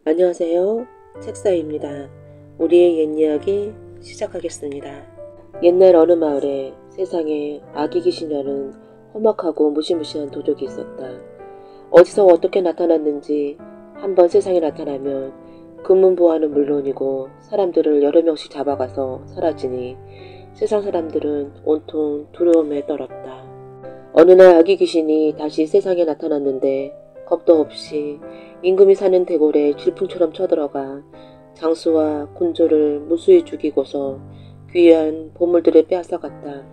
안녕하세요. 책사입니다. 우리의 옛 이야기 시작하겠습니다. 옛날 어느 마을에 세상에 아기 귀신이라는 험악하고 무시무시한 도적이 있었다. 어디서 어떻게 나타났는지 한번 세상에 나타나면 금문보화는 물론이고 사람들을 여러 명씩 잡아가서 사라지니 세상 사람들은 온통 두려움에 떨었다. 어느 날 아기 귀신이 다시 세상에 나타났는데 겁도 없이 임금이 사는 대궐에 질풍처럼 쳐들어가 장수와 군조를 무수히 죽이고서 귀한 보물들을 빼앗아갔다.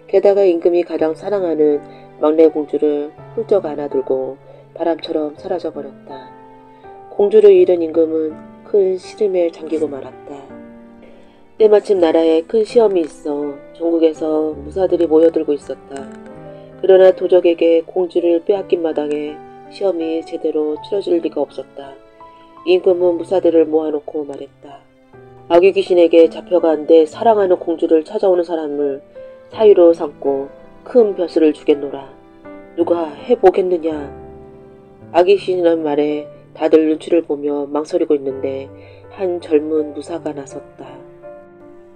게다가 임금이 가장 사랑하는 막내 공주를 훌쩍 안아들고 바람처럼 사라져버렸다. 공주를 잃은 임금은 큰 시름에 잠기고 말았다. 때마침 나라에 큰 시험이 있어 전국에서 무사들이 모여들고 있었다. 그러나 도적에게 공주를 빼앗긴 마당에 시험이 제대로 치러질 리가 없었다. 임금은 무사들을 모아놓고 말했다. 아기 귀신에게 잡혀간 내 사랑하는 공주를 찾아오는 사람을 사위로 삼고 큰 벼슬을 주겠노라. 누가 해보겠느냐. 아기 귀신이란 말에 다들 눈치를 보며 망설이고 있는데 한 젊은 무사가 나섰다.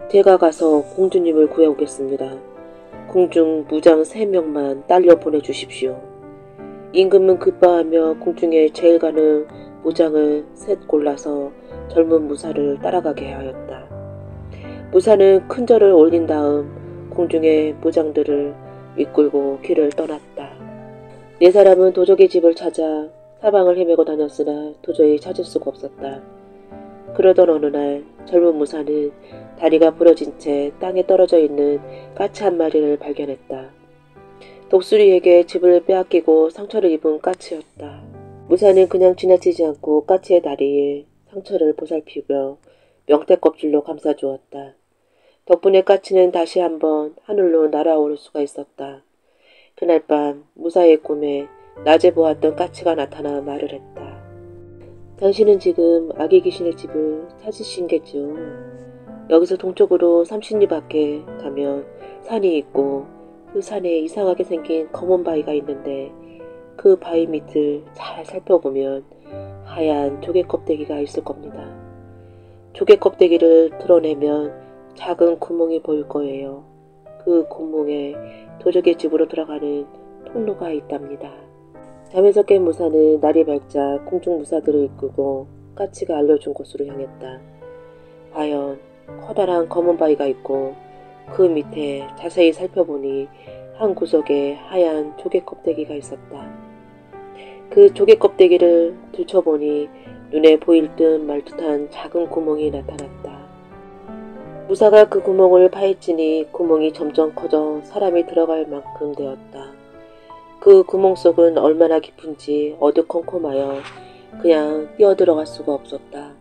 제가 가서 공주님을 구해오겠습니다. 궁중 무장 3명만 딸려 보내주십시오. 임금은 기뻐하며 궁중에 제일 가는 무장을 셋 골라서 젊은 무사를 따라가게 하였다. 무사는 큰 절을 올린 다음 궁중의 무장들을 이끌고 길을 떠났다. 네 사람은 도적의 집을 찾아 사방을 헤매고 다녔으나 도저히 찾을 수가 없었다. 그러던 어느 날 젊은 무사는 다리가 부러진 채 땅에 떨어져 있는 까치 한 마리를 발견했다. 독수리에게 집을 빼앗기고 상처를 입은 까치였다. 무사는 그냥 지나치지 않고 까치의 다리에 상처를 보살피며 명태 껍질로 감싸주었다. 덕분에 까치는 다시 한번 하늘로 날아오를 수가 있었다. 그날 밤 무사의 꿈에 낮에 보았던 까치가 나타나 말을 했다. 당신은 지금 아기 귀신의 집을 찾으신겠죠. 여기서 동쪽으로 30리 밖에 가면 산이 있고 그 산에 이상하게 생긴 검은 바위가 있는데 그 바위 밑을 잘 살펴보면 하얀 조개 껍데기가 있을 겁니다. 조개 껍데기를 드러내면 작은 구멍이 보일 거예요. 그 구멍에 도적의 집으로 들어가는 통로가 있답니다. 잠에서 깬 무사는 날이 밝자 궁중 무사들을 이끌고 까치가 알려준 곳으로 향했다. 과연 커다란 검은 바위가 있고 그 밑에 자세히 살펴보니 한 구석에 하얀 조개 껍데기가 있었다. 그 조개 껍데기를 들춰보니 눈에 보일 듯 말 듯한 작은 구멍이 나타났다. 무사가 그 구멍을 파헤치니 구멍이 점점 커져 사람이 들어갈 만큼 되었다. 그 구멍 속은 얼마나 깊은지 어두컴컴하여 그냥 뛰어들어갈 수가 없었다.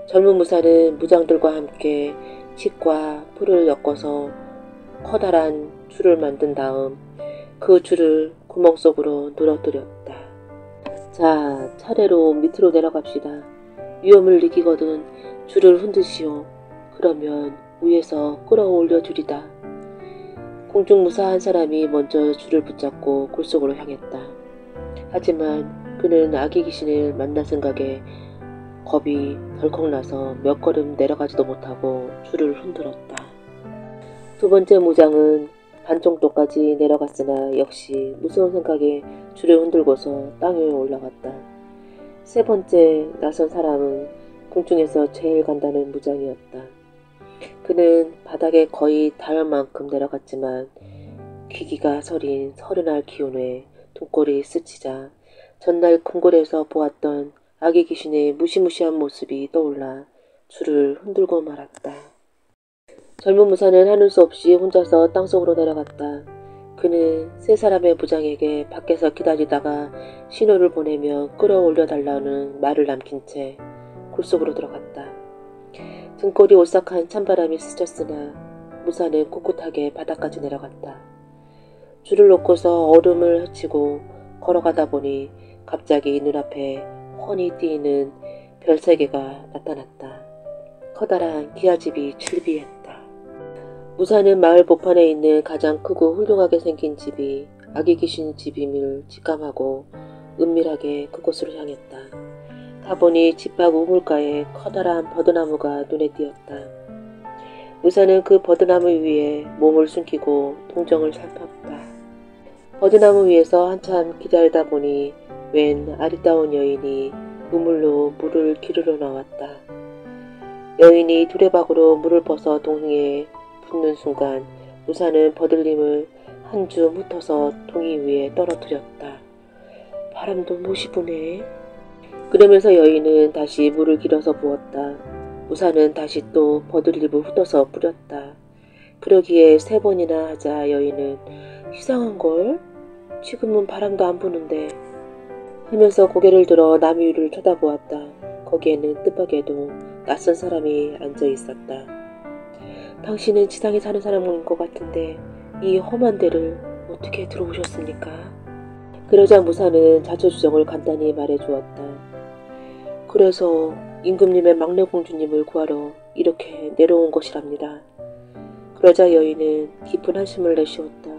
젊은 무사는 무장들과 함께 칡과 풀을 엮어서 커다란 줄을 만든 다음 그 줄을 구멍 속으로 늘어뜨렸다. 자, 차례로 밑으로 내려갑시다. 위험을 느끼거든 줄을 흔드시오. 그러면 위에서 끌어올려 주리다. 궁중무사 한 사람이 먼저 줄을 붙잡고 골속으로 향했다. 하지만 그는 아기 귀신을 만날 생각에 겁이 덜컥 나서 몇 걸음 내려가지도 못하고 줄을 흔들었다. 두 번째 무장은 반 정도까지 내려갔으나 역시 무서운 생각에 줄을 흔들고서 땅 위에 올라갔다. 세 번째 나선 사람은 궁중에서 제일 간다는 무장이었다. 그는 바닥에 거의 닿을 만큼 내려갔지만 귀기가 서린 서른알 기운에 등골이 스치자 전날 궁궐에서 보았던 아기 귀신의 무시무시한 모습이 떠올라 줄을 흔들고 말았다. 젊은 무사는 하는 수 없이 혼자서 땅속으로 내려갔다. 그는 세 사람의 무장에게 밖에서 기다리다가 신호를 보내며 끌어올려 달라는 말을 남긴 채 굴속으로 들어갔다. 등골이 오싹한 찬바람이 스쳤으나 무사는 꿋꿋하게 바닥까지 내려갔다. 줄을 놓고서 얼음을 헤치고 걸어가다 보니 갑자기 눈앞에 훤히 띄는 별 3개가 나타났다. 커다란 기아집이 출비했다. 무사는 마을 복판에 있는 가장 크고 훌륭하게 생긴 집이 아기 귀신 집임을 직감하고 은밀하게 그곳으로 향했다. 가보니 집 밖 우물가에 커다란 버드나무가 눈에 띄었다. 무사는 그 버드나무 위에 몸을 숨기고 동정을 살폈다. 버드나무 위에서 한참 기다리다 보니 웬 아리따운 여인이 우물로 물을 기르러 나왔다. 여인이 두레박으로 물을 벗어 동이에 붓는 순간 무사는 버들림을 한 줌 흩어서 동이 위에 떨어뜨렸다. 바람도 못이 부네. 그러면서 여인은 다시 물을 길어서 부었다. 무사는 다시 또 버들림을 흩어서 뿌렸다. 그러기에 3번이나 하자 여인은 이상한걸? 지금은 바람도 안 부는데 하면서 고개를 들어 나무 위를 쳐다보았다. 거기에는 뜻밖에도 낯선 사람이 앉아 있었다. 당신은 지상에 사는 사람인 것 같은데 이 험한 데를 어떻게 들어오셨습니까? 그러자 무사는 자초지종을 간단히 말해주었다. 그래서 임금님의 막내 공주님을 구하러 이렇게 내려온 것이랍니다. 그러자 여인은 깊은 한숨을 내쉬었다.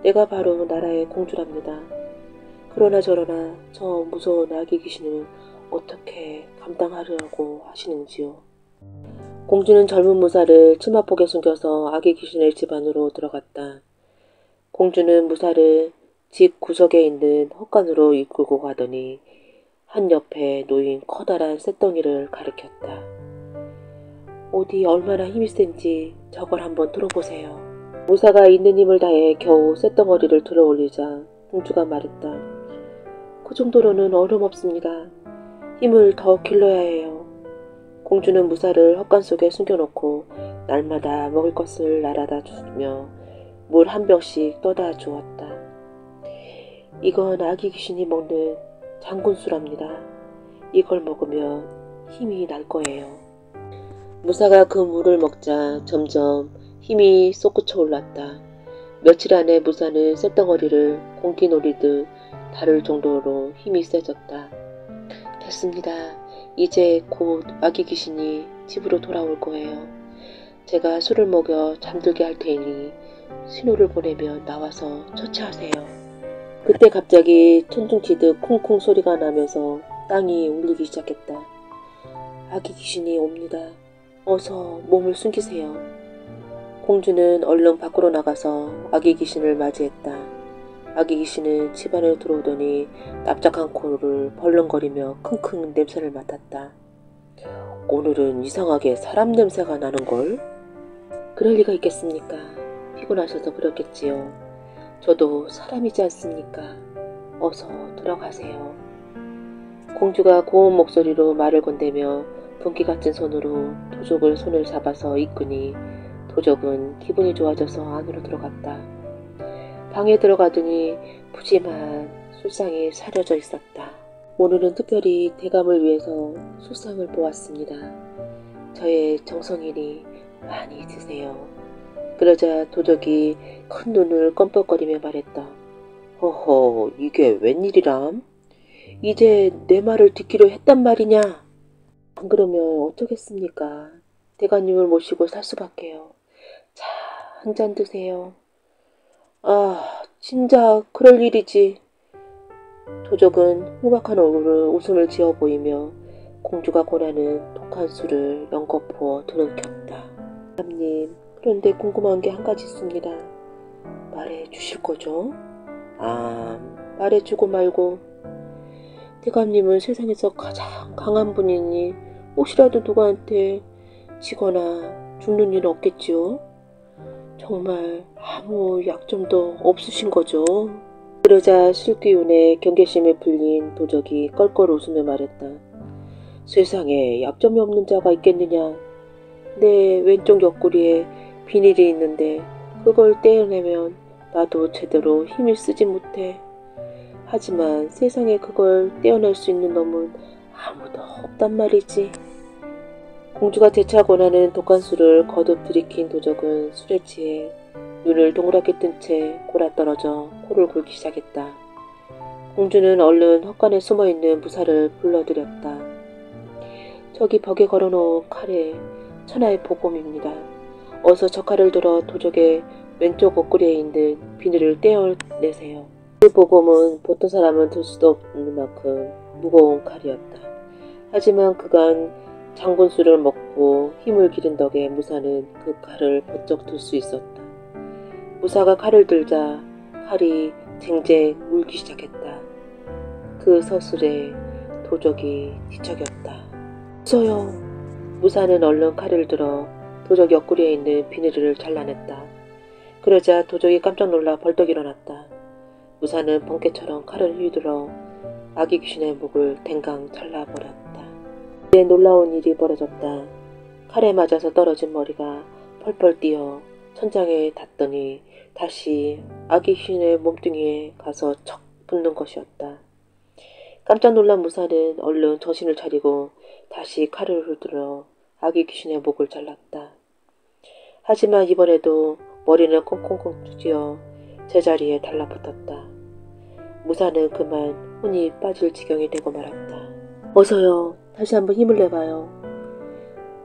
내가 바로 나라의 공주랍니다. 그러나 저러나 저 무서운 아기 귀신을 어떻게 감당하려고 하시는지요. 공주는 젊은 무사를 치마폭에 숨겨서 아기 귀신의 집 안으로 들어갔다. 공주는 무사를 집 구석에 있는 헛간으로 이끌고 가더니 한 옆에 놓인 커다란 쇳덩이를 가리켰다. 어디 얼마나 힘이 센지 저걸 한번 들어보세요. 무사가 있는 힘을 다해 겨우 쇳덩어리를 들어 올리자 공주가 말했다. 그 정도로는 어림없습니다. 힘을 더 길러야 해요. 공주는 무사를 헛간 속에 숨겨놓고 날마다 먹을 것을 날아다 주며 물 한 병씩 떠다 주었다. 이건 아기 귀신이 먹는 장군수랍니다. 이걸 먹으면 힘이 날 거예요. 무사가 그 물을 먹자 점점 힘이 솟구쳐 올랐다. 며칠 안에 무사는 쇳덩어리를 공기 노리듯 다룰 정도로 힘이 세졌다. 됐습니다. 이제 곧 아기 귀신이 집으로 돌아올 거예요. 제가 술을 먹여 잠들게 할 테니 신호를 보내면 나와서 처치하세요. 그때 갑자기 천둥치듯 쿵쿵 소리가 나면서 땅이 울리기 시작했다. 아기 귀신이 옵니다. 어서 몸을 숨기세요. 공주는 얼른 밖으로 나가서 아기 귀신을 맞이했다. 아기 귀신은 집 안에 들어오더니 납작한 코를 벌렁거리며 킁킁 냄새를 맡았다. 오늘은 이상하게 사람 냄새가 나는걸? 그럴 리가 있겠습니까? 피곤하셔서 그렇겠지요. 저도 사람이지 않습니까? 어서 들어가세요. 공주가 고운 목소리로 말을 건네며 분기 같은 손으로 도적을 손을 잡아서 이끄니 도적은 기분이 좋아져서 안으로 들어갔다. 방에 들어가더니 푸짐한 술상이 차려져 있었다. 오늘은 특별히 대감을 위해서 술상을 보았습니다. 저의 정성이니 많이 드세요. 그러자 도적이 큰 눈을 껌뻑거리며 말했다. 허허, 이게 웬일이람? 이제 내 말을 듣기로 했단 말이냐? 안 그러면 어쩌겠습니까? 대감님을 모시고 살 수밖에요. 자, 한 잔 드세요. 아, 진짜 그럴 일이지. 도적은 흉악한 얼굴로 웃음을 지어 보이며 공주가 권하는 독한 술을 연껏 부어 들이켰다. 대감님, 그런데 궁금한 게 한 가지 있습니다. 말해 주실 거죠? 아, 말해주고 말고. 대감님은 세상에서 가장 강한 분이니 혹시라도 누구한테 지거나 죽는 일은 없겠지요? 정말 아무 약점도 없으신 거죠? 그러자 술기운에 경계심에 풀린 도적이 껄껄 웃으며 말했다. 세상에 약점이 없는 자가 있겠느냐? 내 왼쪽 옆구리에 비닐이 있는데 그걸 떼어내면 나도 제대로 힘을 쓰지 못해. 하지만 세상에 그걸 떼어낼 수 있는 놈은 아무도 없단 말이지. 공주가 재차 권하는 독한 술을 거듭 들이킨 도적은 술에 취해 눈을 동그랗게 뜬 채 골아떨어져 코를 골기 시작했다. 공주는 얼른 헛간에 숨어있는 무사를 불러들였다. 저기 벽에 걸어놓은 칼에 천하의 복음입니다. 어서 저 칼을 들어 도적의 왼쪽 옷구리에 있는 비늘을 떼어내세요. 그 복음은 보통 사람은 들 수도 없는 만큼 무거운 칼이었다. 하지만 그간 장군수를 먹고 힘을 기른 덕에 무사는 그 칼을 번쩍 들 수 있었다. 무사가 칼을 들자 칼이 쟁쟁 울기 시작했다. 그 서슬에 도적이 뒤척였다. 무서요. 무사는 얼른 칼을 들어 도적 옆구리에 있는 비늘을 잘라냈다. 그러자 도적이 깜짝 놀라 벌떡 일어났다. 무사는 번개처럼 칼을 휘두르 아기 귀신의 목을 댕강 잘라버렸다. 이제 놀라운 일이 벌어졌다. 칼에 맞아서 떨어진 머리가 펄펄 뛰어 천장에 닿더니 다시 아기 귀신의 몸뚱이에 가서 척 붙는 것이었다. 깜짝 놀란 무사는 얼른 정신을 차리고 다시 칼을 휘두르 아기 귀신의 목을 잘랐다. 하지만 이번에도 머리는 꽁꽁꽁 쥐어 제자리에 달라붙었다. 무사는 그만 혼이 빠질 지경이 되고 말았다. 어서요. 다시 한번 힘을 내봐요.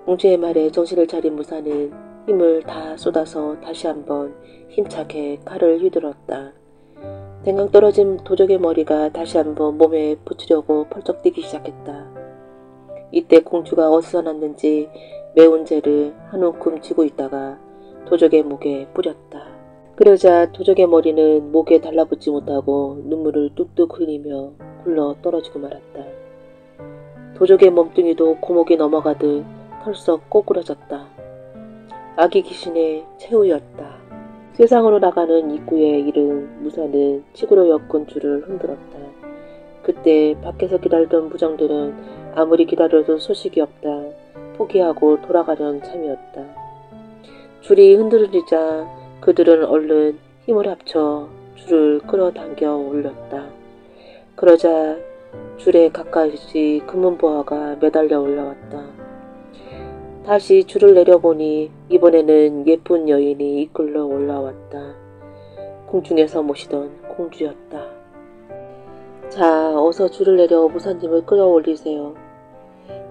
공주의 말에 정신을 차린 무사는 힘을 다 쏟아서 다시 한번 힘차게 칼을 휘둘렀다. 댕강 떨어진 도적의 머리가 다시 한번 몸에 붙으려고 펄쩍 뛰기 시작했다. 이때 공주가 어디서 났는지 매운 재를 한 움큼 쥐고 있다가 도적의 목에 뿌렸다. 그러자 도적의 머리는 목에 달라붙지 못하고 눈물을 뚝뚝 흘리며 굴러 떨어지고 말았다. 도적의 몸뚱이도 고목이 넘어가듯 털썩 꼬꾸라졌다. 아기 귀신의 최후였다. 세상으로 나가는 입구에 이른 무사는 칡으로 엮은 줄을 흔들었다. 그때 밖에서 기다리던 무장들은 아무리 기다려도 소식이 없다. 포기하고 돌아가려는 참이었다. 줄이 흔들리자 그들은 얼른 힘을 합쳐 줄을 끌어당겨 올렸다. 그러자 줄에 가까이 금은보화가 매달려 올라왔다. 다시 줄을 내려보니 이번에는 예쁜 여인이 이끌러 올라왔다. 궁중에서 모시던 공주였다. 자, 어서 줄을 내려 무사님을 끌어올리세요.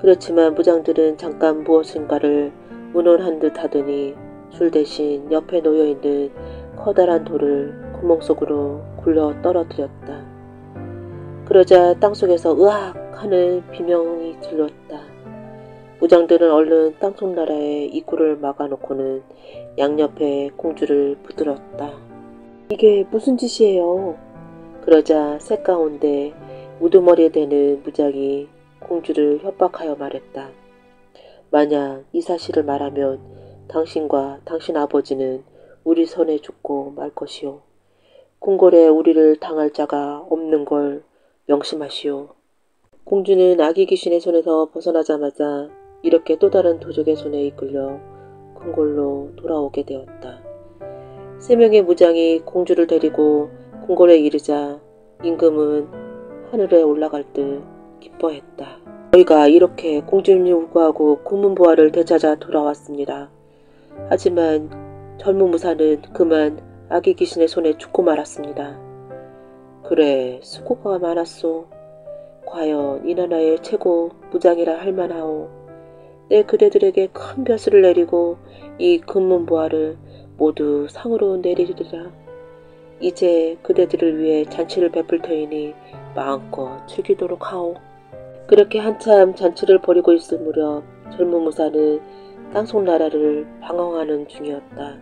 그렇지만 무장들은 잠깐 무엇인가를 운운한 듯 하더니 줄 대신 옆에 놓여있는 커다란 돌을 구멍 속으로 굴러 떨어뜨렸다. 그러자 땅속에서 으악 하는 비명이 들렸다. 무장들은 얼른 땅속나라의 입구를 막아놓고는 양옆에 공주를 붙들었다. 이게 무슨 짓이에요? 그러자 색 가운데 우두머리에 대는 무장이 공주를 협박하여 말했다. 만약 이 사실을 말하면 당신과 당신 아버지는 우리 손에 죽고 말 것이오. 궁궐에 우리를 당할 자가 없는 걸 명심하시오. 공주는 아기 귀신의 손에서 벗어나자마자 이렇게 또 다른 도적의 손에 이끌려 궁궐로 돌아오게 되었다. 3명의 무장이 공주를 데리고 궁궐에 이르자 임금은 하늘에 올라갈 듯 기뻐했다. 저희가 이렇게 공주님을 구하고 금은보화를 되찾아 돌아왔습니다. 하지만 젊은 무사는 그만 아기 귀신의 손에 죽고 말았습니다. 그래, 수고가 많았소. 과연 이 나라의 최고 무장이라 할 만하오. 내 그대들에게 큰 벼슬을 내리고 이 금은보화를 모두 상으로 내리리라. 이제 그대들을 위해 잔치를 베풀 터이니 마음껏 즐기도록 하오. 그렇게 한참 잔치를 벌이고 있을 무렵 젊은 무사는 땅속나라를 방황하는 중이었다.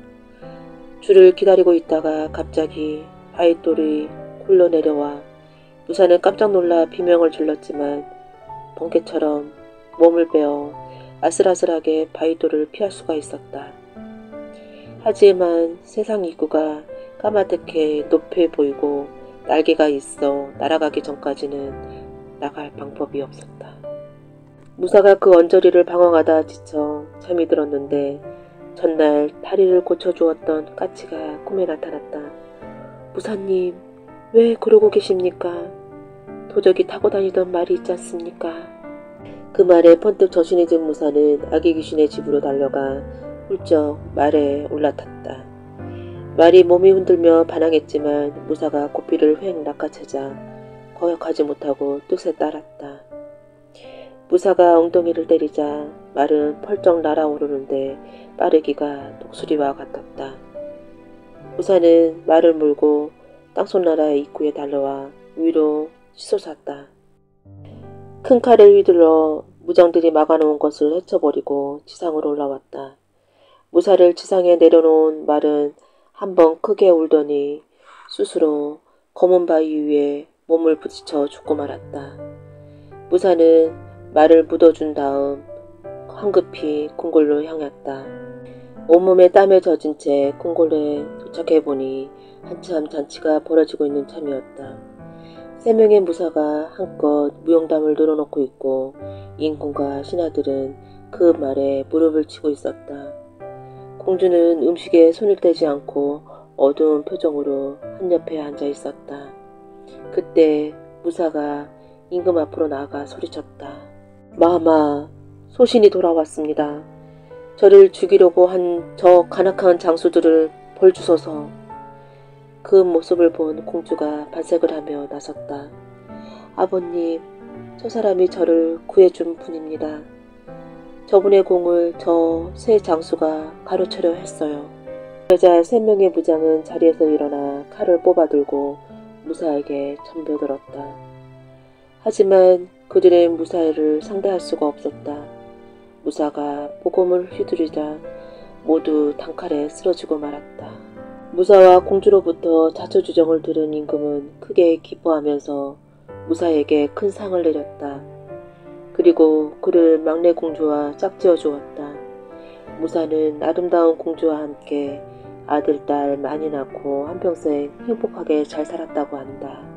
줄을 기다리고 있다가 갑자기 바윗돌이 굴러내려와 무사는 깜짝 놀라 비명을 질렀지만 번개처럼 몸을 베어 아슬아슬하게 바윗돌을 피할 수가 있었다. 하지만 세상 입구가 까마득해 높이 보이고 날개가 있어 날아가기 전까지는 나갈 방법이 없었다. 무사가 그 언저리를 방황하다 지쳐 잠이 들었는데 전날 다리를 고쳐주었던 까치가 꿈에 나타났다. 무사님, 왜 그러고 계십니까? 도적이 타고 다니던 말이 있지 않습니까? 그 말에 번뜩 정신이 든 무사는 아기 귀신의 집으로 달려가 훌쩍 말에 올라탔다. 말이 몸이 흔들며 반항했지만 무사가 고삐를 휙 낚아채자 거역하지 못하고 뜻에 따랐다. 무사가 엉덩이를 때리자 말은 펄쩍 날아오르는데 빠르기가 독수리와 같았다. 무사는 말을 물고 땅속나라의 입구에 달려와 위로 치솟았다. 큰 칼을 휘둘러 무장들이 막아놓은 것을 헤쳐버리고 지상으로 올라왔다. 무사를 지상에 내려놓은 말은 한번 크게 울더니 스스로 검은 바위 위에 몸을 부딪혀 죽고 말았다. 무사는 말을 묻어준 다음 황급히 궁궐로 향했다. 온몸에 땀에 젖은 채 궁궐에 도착해보니 한참 잔치가 벌어지고 있는 참이었다. 3명의 무사가 한껏 무용담을 늘어놓고 있고 인군과 신하들은 그 말에 무릎을 치고 있었다. 공주는 음식에 손을 떼지 않고 어두운 표정으로 한 옆에 앉아 있었다. 그때 무사가 임금 앞으로 나아가 소리쳤다. 마마, 소신이 돌아왔습니다. 저를 죽이려고 한 저 간악한 장수들을 벌 주소서. 그 모습을 본 공주가 반색을 하며 나섰다. 아버님, 저 사람이 저를 구해준 분입니다. 저분의 공을 저 세 장수가 가로채려 했어요. 여자 3명의 무장은 자리에서 일어나 칼을 뽑아들고 무사에게 덤벼들었다. 하지만 그들의 무사를 상대할 수가 없었다. 무사가 목검을 휘두르자 모두 단칼에 쓰러지고 말았다. 무사와 공주로부터 자초지정을 들은 임금은 크게 기뻐하면서 무사에게 큰 상을 내렸다. 그리고 그를 막내 공주와 짝지어 주었다. 무사는 아름다운 공주와 함께 아들, 딸 많이 낳고 한평생 행복하게 잘 살았다고 한다.